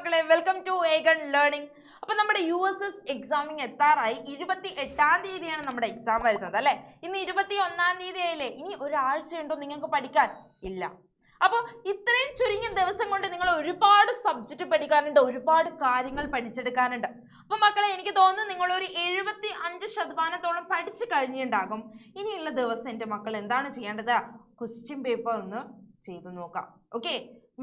മക്കളെ, welcome to eigen learning. അപ്പൊ നമ്മുടെ USS എക്സാമിങ് എത്താറായി. 28-ാം തീയതിയാണ് നമ്മുടെ എക്സാം വരുന്നത് അല്ലെ. ഇന്ന് 21-ാം തീയതി ആയില്ലേ. ഇനി ഒരാഴ്ചയുണ്ടോ നിങ്ങൾക്ക് പഠിക്കാൻ? ഇല്ല. അപ്പോൾ ഇത്രയും ചുരുങ്ങിയ ദിവസം കൊണ്ട് നിങ്ങൾ ഒരുപാട് സബ്ജക്റ്റ് പഠിക്കാനുണ്ട്, ഒരുപാട് കാര്യങ്ങൾ പഠിച്ചെടുക്കാനുണ്ട്. അപ്പൊ മക്കളെ, എനിക്ക് തോന്നുന്നു നിങ്ങൾ ഒരു 75% പഠിച്ചു കഴിഞ്ഞിട്ടുണ്ടാകും. ഇനിയുള്ള ദിവസം എൻ്റെ മക്കൾ എന്താണ് ചെയ്യേണ്ടത്? ക്വസ്റ്റ്യൻ പേപ്പർ ഒന്ന് ചെയ്തു നോക്കാം. ഓക്കെ,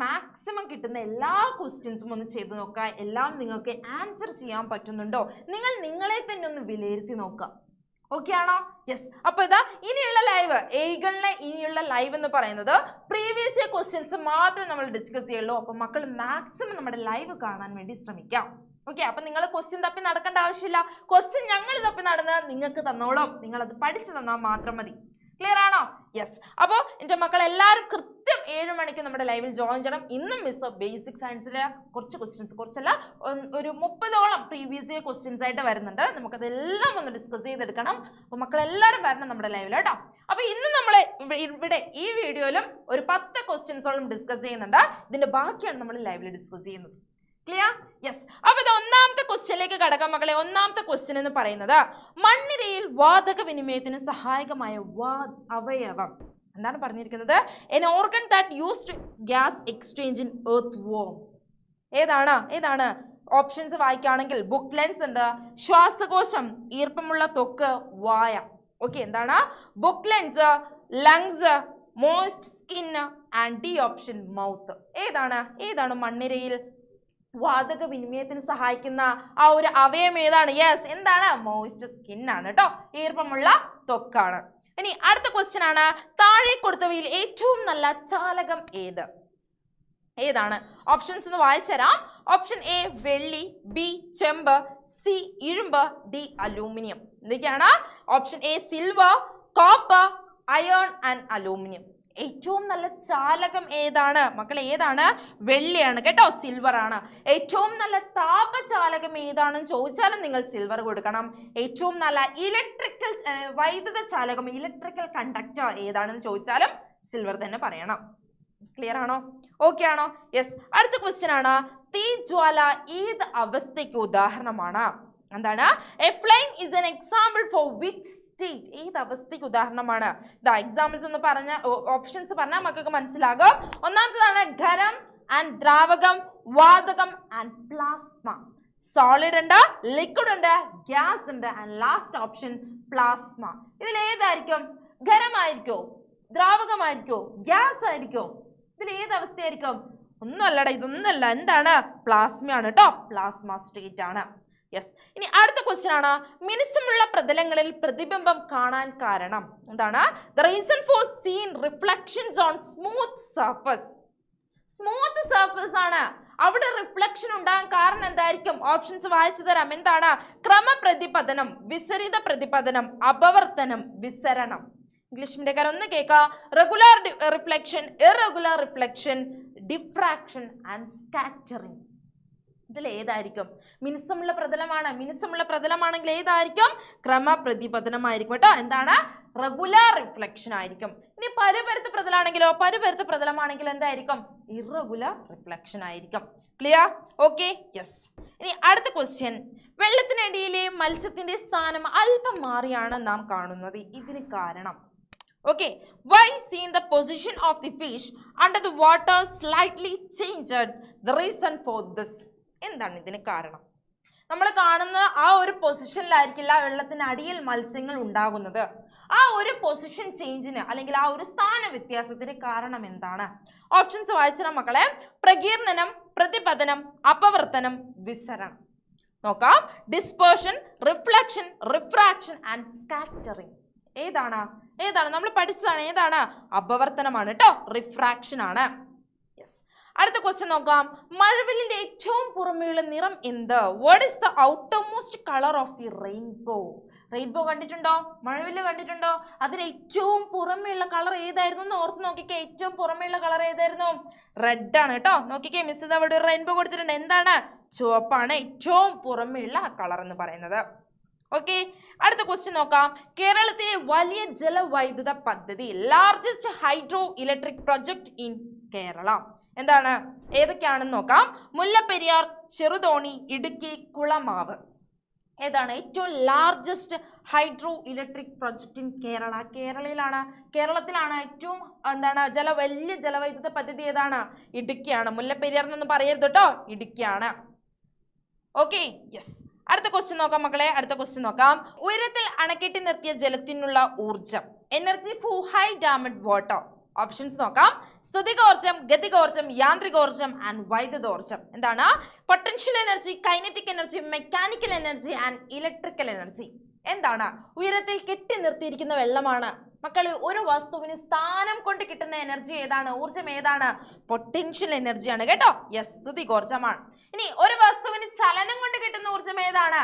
മാക്സിമം കിട്ടുന്ന എല്ലാ ക്വസ്റ്റ്യൻസും ഒന്ന് ചെയ്തു നോക്കുക. എല്ലാം നിങ്ങൾക്ക് ആൻസർ ചെയ്യാൻ പറ്റുന്നുണ്ടോ? നിങ്ങൾ നിങ്ങളെ തന്നെ ഒന്ന് വിലയിരുത്തി നോക്കുക. ഓക്കെ ആണോ? യെസ്. അപ്പൊ ഇതാ ഇനിയുള്ള ലൈവ്, ഏഗണിലെ ഇനിയുള്ള ലൈവ് എന്ന് പറയുന്നത് പ്രീവിയസ് ഇയർ ക്വസ്റ്റ്യൻസ് മാത്രമേ നമ്മൾ ഡിസ്കസ് ചെയ്യുള്ളൂ. അപ്പൊ മക്കൾ മാക്സിമം നമ്മുടെ ലൈവ് കാണാൻ വേണ്ടി ശ്രമിക്കാം. ഓക്കെ, അപ്പൊ നിങ്ങൾ ക്വസ്റ്റ്യൻ തപ്പി നടക്കേണ്ട ആവശ്യമില്ല. ക്വസ്റ്റ്യൻ ഞങ്ങൾ തപ്പി നടന്ന് നിങ്ങൾക്ക് തന്നോളും. നിങ്ങൾ അത് പഠിച്ചു തന്നാൽ മാത്രം മതി. ക്ലിയർ ആണോ? യെസ്. അപ്പോൾ എൻ്റെ മക്കൾ എല്ലാവരും കൃത്യം 7 മണിക്ക് നമ്മുടെ ലൈവിൽ ജോയിൻ ചെയ്യണം. ഇന്നും മിസ് ബേസിക് സയൻസിലെ കുറച്ച് ക്വസ്റ്റ്യൻസ്, കുറച്ചല്ല ഒരു 30ഓളം പ്രീവിയസ് ഇയർ ക്വസ്റ്റ്യൻസ് ആയിട്ട് വരുന്നുണ്ട്. നമുക്കതെല്ലാം ഒന്ന് ഡിസ്കസ് ചെയ്തെടുക്കണം. അപ്പോൾ മക്കളെല്ലാവരും വരണം നമ്മുടെ ലൈവിൽ കേട്ടോ. അപ്പോൾ ഇന്ന് നമ്മൾ ഇവിടെ ഈ വീഡിയോയിലും ഒരു 10 ക്വസ്റ്റ്യൻസോളം ഡിസ്കസ് ചെയ്യുന്നുണ്ട്. ഇതിന്റെ ബാക്കിയാണ് നമ്മൾ ലൈവിൽ ഡിസ്കസ് ചെയ്യുന്നത്. ക്ലിയർ? യെസ്. അപ്പൊ ഇത് ഒന്നാമത്തെ ക്വസ്റ്റ്യനിലേക്ക് കടക്കാം മക്കളെ. ഒന്നാമത്തെ ക്വസ്റ്റ്യൻ എന്ന് പറയുന്നത് മണ്ണിരയിൽ വാതക വിനിമയത്തിന് സഹായകമായ അവയവം എന്താണ് പറഞ്ഞിരിക്കുന്നത്? an organ that used gas exchange in earthworms. ഏതാണ്? ഓപ്ഷൻസ് വായിക്കുകയാണെങ്കിൽ ബുക്ക് ലെൻസ് ഉണ്ട്, ശ്വാസകോശം, ഈർപ്പമുള്ള ത്വക്ക്, വായ. ഓക്കെ, എന്താണ്? Book lens, lungs, moist skin and D option mouth. ഏതാണ് മണ്ണിരയിൽ വാതക വിനിമയത്തിന് സഹായിക്കുന്ന ആ ഒരു അവയവം ഏതാണ്? യെസ്, എന്താണ്? മോയ്സ്റ്റ് സ്കിൻ ആണ് കേട്ടോ, ഈർപ്പമുള്ള ത്വക്കാണ്. ഇനി അടുത്ത ക്വസ്റ്റ്യൻ ആണ്, താഴെ കൊടുത്തവയിൽ ഏറ്റവും നല്ല ചാലകം ഏതാണ്? ഓപ്ഷൻസ് ഒന്ന് വായിച്ചുതരാം. ഓപ്ഷൻ എ വെള്ളി, ബി ചെമ്പ്, സി ഇരുമ്പ്, ഡി അലൂമിനിയം. എന്തൊക്കെയാണ്? Option A silver, copper, iron and aluminium. ഏറ്റവും നല്ല ചാലകം ഏതാണ് മക്കളെ? ഏതാണ്? വെള്ളിയാണ് കേട്ടോ, സിൽവർ ആണ്. ഏറ്റവും നല്ല താപചാലകം ഏതാണെന്ന് ചോദിച്ചാലും നിങ്ങൾ സിൽവർ കൊടുക്കണം. ഏറ്റവും നല്ല വൈദ്യുത ചാലകം, ഇലക്ട്രിക്കൽ കണ്ടക്ടർ ഏതാണെന്ന് ചോദിച്ചാലും സിൽവർ തന്നെ പറയണം. ക്ലിയർ ആണോ? ഓക്കെ ആണോ? യെസ്. അടുത്ത ക്വസ്റ്റ്യൻ ആണ്, തീജ്വാല ഏത് അവസ്ഥയ്ക്ക് ഉദാഹരണമാണ്? എന്താണ്? A flame is an example for which state? ഏത് അവസ്ഥയ്ക്ക് ഉദാഹരണമാണ്? എക്സാമ്പിൾസ് ഒന്ന് പറഞ്ഞ, ഓപ്ഷൻസ് പറഞ്ഞാൽ മക്കൾക്ക് മനസ്സിലാകും. ഒന്നാമത്തേതാണ് ഖരം ആൻഡ് ദ്രാവകം, വാതകം ആൻഡ് പ്ലാസ്മ. സോളിഡ് ഉണ്ട്, ലിക്വിഡ് ഉണ്ട്, ഗ്യാസ് ഉണ്ട് ആൻഡ് ലാസ്റ്റ് ഓപ്ഷൻ പ്ലാസ്മ. ഇതിൽ ഏതായിരിക്കും? ഖരമായിരിക്കോ? ദ്രാവകമായിരിക്കോ? ഗ്യാസ് ആയിരിക്കോ? ഇതിൽ ഏത് അവസ്ഥയായിരിക്കും? ഒന്നുമല്ലടാ, ഇതൊന്നല്ല. എന്താണ്? പ്ലാസ്മയാണ് കേട്ടോ, പ്ലാസ്മ സ്റ്റേറ്റ് ആണ്. യെസ്. ഇനി അടുത്ത ക്വസ്റ്റ്യൻ ആണ്, മിനുസമുള്ള പ്രതലങ്ങളിൽ പ്രതിബിംബം കാണാൻ കാരണം എന്താണ്? The reason for seen reflections on smooth surface. Smooth surface ആണ്, അവിടെ റിഫ്ലക്ഷൻ ഉണ്ടാകാൻ കാരണം എന്തായിരിക്കും? ഓപ്ഷൻസ് വായിച്ചു തരാം. എന്താണ്? ക്രമപ്രതിപതനം, വിസരിത പ്രതിപതനം, അപവർത്തനം, വിസരണം. ഇംഗ്ലീഷ് മീഡിയക്കാർ ഒന്ന് കേൾക്കുക. Regular reflection, irregular reflection, diffraction and scattering. ഇതിൽ ഏതായിരിക്കും? മിനുസമുള്ള പ്രതലമാണ്. മിനുസമുള്ള പ്രതലമാണെങ്കിൽ ഏതായിരിക്കും? ക്രമപ്രതിപതനമായിരിക്കും കേട്ടോ. എന്താണ്? റെഗുലർ റിഫ്ലക്ഷൻ ആയിരിക്കും. ഇനി പരുപരുത്ത പ്രതലമാണെങ്കിലോ? പരുപരുത്ത പ്രതലമാണെങ്കിൽ എന്തായിരിക്കും? ഇറഗുലർ റിഫ്ലക്ഷൻ ആയിരിക്കും. ക്ലിയർ? Okay, yes. ഇനി അടുത്ത ക്വസ്റ്റ്യൻ, വെള്ളത്തിനടിയിലെ മത്സ്യത്തിന്റെ സ്ഥാനം അല്പം മാറിയാണ് നാം കാണുന്നത്. ഇതിന് കാരണം? Okay, why seen the position of the fish under the water slightly changed? The reason for this. എന്താണ് ഇതിന് കാരണം? നമ്മൾ കാണുന്ന ആ ഒരു പൊസിഷനിലായിരിക്കില്ല വെള്ളത്തിനടിയിൽ മത്സ്യങ്ങൾ ഉണ്ടാകുന്നത്. ആ ഒരു പൊസിഷൻ ചേഞ്ചിന് അല്ലെങ്കിൽ ആ ഒരു സ്ഥാന വ്യത്യാസത്തിന് കാരണം എന്താണ്? ഓപ്ഷൻസ് വായിച്ചാൽ മക്കളെ, പ്രകീർണനം, പ്രതിപതനം, അപവർത്തനം, വിസരണം. നോക്കാം. Dispersion, reflection, refraction and scattering. ഏതാണ് നമ്മൾ പഠിച്ചതാണ്? ഏതാണ്? അപവർത്തനമാണ് കേട്ടോ, റിഫ്രാക്ഷൻ ആണ്. യെസ്. അടുത്ത ക്വസ്റ്റ്യൻ നോക്കാം. മഴവില്ലിന്റെ ഏറ്റവും പുറമേയുള്ള നിറം എന്ത്? What is the outer most colour of the rainbow? Rainbow കണ്ടിട്ടുണ്ടോ? മഴവില്ല് കണ്ടിട്ടുണ്ടോ? അതിന് ഏറ്റവും പുറമേയുള്ള കളർ ഏതായിരുന്നു എന്ന് ഓർത്ത് നോക്കിക്കേ. ഏറ്റവും പുറമേയുള്ള കളർ ഏതായിരുന്നു? റെഡ് ആണ് കേട്ടോ. നോക്കിക്കേ, മിസ് ഇത് അവിടെ ഒരു റെയിൻബോ കൊടുത്തിട്ടുണ്ട്. എന്താണ്? ചുവപ്പാണ് ഏറ്റവും പുറമേയുള്ള കളർ എന്ന് പറയുന്നത്. ഓക്കെ, അടുത്ത ക്വസ്റ്റ്യൻ നോക്കാം. കേരളത്തിലെ വലിയ ജലവൈദ്യുത പദ്ധതി, largest hydro electric project in Kerala. എന്താണ് ഏതൊക്കെയാണെന്ന് നോക്കാം. മുല്ലപ്പെരിയാർ, ചെറുതോണി, ഇടുക്കി, കുളമാവ്. ഏതാണ് ഏറ്റവും largest hydro electric project in Kerala? കേരളത്തിലാണ് ഏറ്റവും വലിയ ജലവൈദ്യുത പദ്ധതി ഏതാണ്? ഇടുക്കിയാണ്. മുല്ലപ്പെരിയാർ എന്നൊന്നും പറയരുത് കേട്ടോ, ഇടുക്കിയാണ്. Okay, yes. അടുത്ത ക്വസ്റ്റ്യൻ നോക്കാം മക്കളെ. അടുത്ത ക്വസ്റ്റ്യൻ നോക്കാം. ഉയരത്തിൽ അണക്കെട്ടി നിർത്തിയ ജലത്തിനുള്ള ഊർജം. Energy for high dammed water. Options നോക്കാം. സ്ഥിതികോർജം, ഗതികോർജം, യാന്ത്രികോർജം ആൻഡ് വൈദ്യുതോർജം. എന്താണ്? Potential energy, kinetic energy, mechanical energy and electrical energy. എന്താണ്? ഉയരത്തിൽ കെട്ടി നിർത്തിയിരിക്കുന്ന വെള്ളമാണ് മക്കളെ. ഒരു വസ്തുവിന് സ്ഥാനം കൊണ്ട് കിട്ടുന്ന എനർജി ഏതാണ്? ഊർജം ഏതാണ്? പൊട്ടൻഷ്യൽ എനർജിയാണ് കേട്ടോ. യെസ്, സ്ഥിതികോർജമാണ്. ഇനി ഒരു വസ്തുവിന് ചലനം കൊണ്ട് കിട്ടുന്ന ഊർജം ഏതാണ്?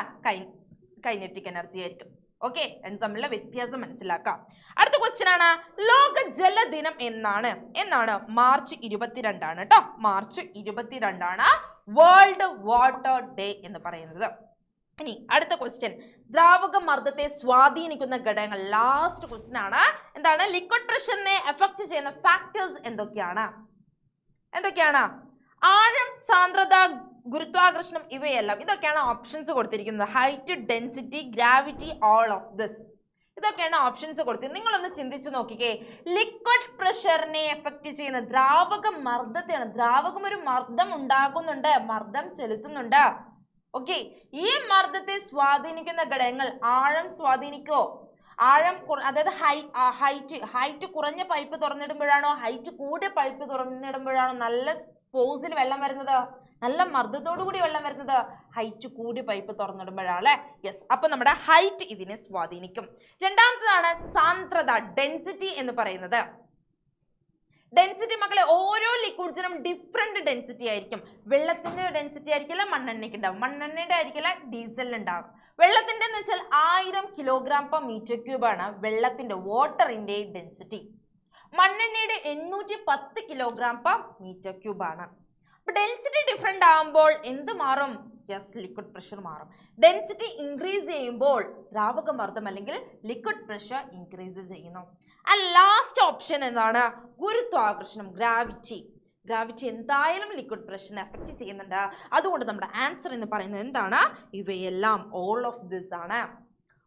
കൈനറ്റിക് എനർജി ആയിരിക്കും. ഓക്കെ, രണ്ടും തമ്മിലുള്ള വ്യത്യാസം മനസ്സിലാക്കാം. അടുത്ത ക്വസ്റ്റ്യൻ ആണ്, ലോക ജലദിനം എന്നാണ്? മാർച്ച് 22 ആണ് കേട്ടോ. മാർച്ച് 22 വേൾഡ് വാട്ടർ ഡേ എന്ന് പറയുന്നത്. ഇനി അടുത്ത ക്വസ്റ്റ്യൻ, ദ്രാവക മർദ്ദത്തെ സ്വാധീനിക്കുന്ന ഘടകങ്ങൾ. ലാസ്റ്റ് ക്വസ്റ്റ്യൻ ആണ്. എന്താണ്? ലിക്വിഡ് പ്രഷറിനെ എഫക്ട് ചെയ്യുന്ന ഫാക്ടേഴ്സ് എന്തൊക്കെയാണ്? ആഴം, സാന്ദ്രത, ഗുരുത്വാകർഷണം, ഇവയെല്ലാം. ഇതൊക്കെയാണ് ഓപ്ഷൻസ് കൊടുത്തിരിക്കുന്നത്. Height, density, gravity, all of this. ഇതൊക്കെയാണ് ഓപ്ഷൻസ് കൊടുത്തത്. നിങ്ങളൊന്ന് ചിന്തിച്ചു നോക്കിക്കേ. ലിക്വിഡ് പ്രഷറിനെ എഫക്ട് ചെയ്യുന്ന ദ്രാവക മർദ്ദത്തെയാണ്. ദ്രാവകം ഒരു മർദ്ദം ഉണ്ടാക്കുന്നുണ്ട്, മർദ്ദം ചെലുത്തുന്നുണ്ട്. ഓക്കെ, ഈ മർദ്ദത്തെ സ്വാധീനിക്കുന്ന ഘടകങ്ങൾ. ആഴം സ്വാധീനിക്കോ? ആഴം അതായത് ഹൈറ്റ് കുറഞ്ഞ പൈപ്പ് തുറന്നിടുമ്പോഴാണോ ഹൈറ്റ് കൂടിയ പൈപ്പ് തുറന്നിടുമ്പോഴാണോ നല്ല ഫോഴ്സിൽ വെള്ളം വരുന്നത്? നല്ല മർദ്ദത്തോടു കൂടി വെള്ളം വരുന്നത് ഹൈറ്റ് കൂടി പൈപ്പ് തുറന്നിടുമ്പോഴാണ് അല്ലെ. യെസ്, അപ്പൊ നമ്മുടെ ഹൈറ്റ് ഇതിനെ സ്വാധീനിക്കും. രണ്ടാമത്തേതാണ് സാന്ദ്രത, ഡെൻസിറ്റി എന്ന് പറയുന്നത്. ഡെൻസിറ്റി മക്കളെ, ഓരോ ലിക്വിഡ്സിനും ഡിഫറെന്റ് ഡെൻസിറ്റി ആയിരിക്കും. വെള്ളത്തിന്റെ ഡെൻസിറ്റി ആയിരിക്കില്ല മണ്ണെണ്ണയ്ക്ക് ഉണ്ടാവും, മണ്ണെണ്ണയുടെ ആയിരിക്കില്ല ഡീസലിന് ഉണ്ടാവും. വെള്ളത്തിന്റെ എന്ന് വെച്ചാൽ 1000 kg/m³ ആണ് വെള്ളത്തിന്റെ, വാട്ടറിന്റെ ഡെൻസിറ്റി. മണ്ണെണ്ണയുടെ 810 kg/m³ ആണ്. അപ്പൊ ഡെൻസിറ്റി ഡിഫറെന്റ് ആകുമ്പോൾ എന്ത് മാറും? യെസ്, ലിക്വിഡ് പ്രഷർ മാറും. ഡെൻസിറ്റി ഇൻക്രീസ് ചെയ്യുമ്പോൾ ദ്രാവക മർദ്ദം അല്ലെങ്കിൽ ലിക്വിഡ് പ്രഷർ ഇൻക്രീസ് ചെയ്യുന്നു. ആൻഡ് ലാസ്റ്റ് ഓപ്ഷൻ എന്താണ്? ഗുരുത്വാകർഷണം, ഗ്രാവിറ്റി. എന്തായാലും ലിക്വിഡ് പ്രഷറിനെ എഫക്ട് ചെയ്യുന്നുണ്ട്. അതുകൊണ്ട് നമ്മുടെ ആൻസർ എന്ന് പറയുന്നത് എന്താണ്? ഇവയെല്ലാം ഓൾ ഓഫ് ദിസ് ആണ്.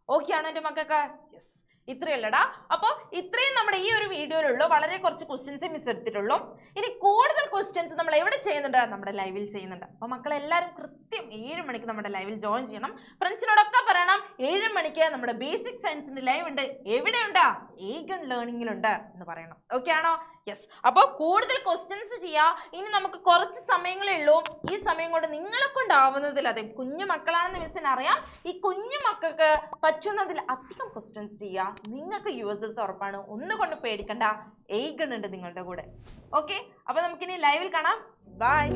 ഓക്കെ ആണോ എൻ്റെ മക്കൾക്ക്? യെസ്, ഇത്രയല്ലടാ. അപ്പോൾ ഇത്രയും നമ്മുടെ ഈ ഒരു വീഡിയോയിലുള്ളൂ. വളരെ കുറച്ച് ക്വസ്റ്റ്യൻസേ മിസ് എടുത്തിട്ടുള്ളൂ. ഇനി കൂടുതൽ ക്വസ്റ്റ്യൻസ് നമ്മൾ എവിടെ ചെയ്യുന്നുണ്ട്? നമ്മുടെ ലൈവിൽ ചെയ്യുന്നുണ്ട്. അപ്പോൾ മക്കളെല്ലാവരും കൃത്യം 7 മണിക്ക് നമ്മുടെ ലൈവിൽ ജോയിൻ ചെയ്യണം. ഫ്രണ്ട്സിനോടൊക്കെ പറയണം 7 മണിക്ക് നമ്മുടെ ബേസിക് സയൻസിന്റെ ലൈവ് ഉണ്ട്. എവിടെയുണ്ട്? ഏഗൺ ലേണിംഗിലുണ്ട് എന്ന് പറയണം. ഓക്കെ ആണോ? യെസ്. അപ്പോൾ കൂടുതൽ ക്വസ്റ്റ്യൻസ് ചെയ്യാം. ഇനി നമുക്ക് കുറച്ച് സമയങ്ങളേ ഉള്ളൂ. ഈ സമയം കൊണ്ട് നിങ്ങളെ കൊണ്ടാവുന്നതിൽ, അതെ കുഞ്ഞു മക്കളാണെന്ന് മിസ്സിന് അറിയാം, ഈ കുഞ്ഞു മക്കൾക്ക് പറ്റുന്നതിൽ അധികം ക്വസ്റ്റ്യൻസ് ചെയ്യുക. നിങ്ങൾക്ക് USS ഉറപ്പാണ്, ഒന്നുകൊണ്ട് പേടിക്കണ്ട. ഏഗൺ ഉണ്ട് നിങ്ങളുടെ കൂടെ. ഓക്കെ, അപ്പൊ നമുക്കിനി ലൈവിൽ കാണാം. ബൈ.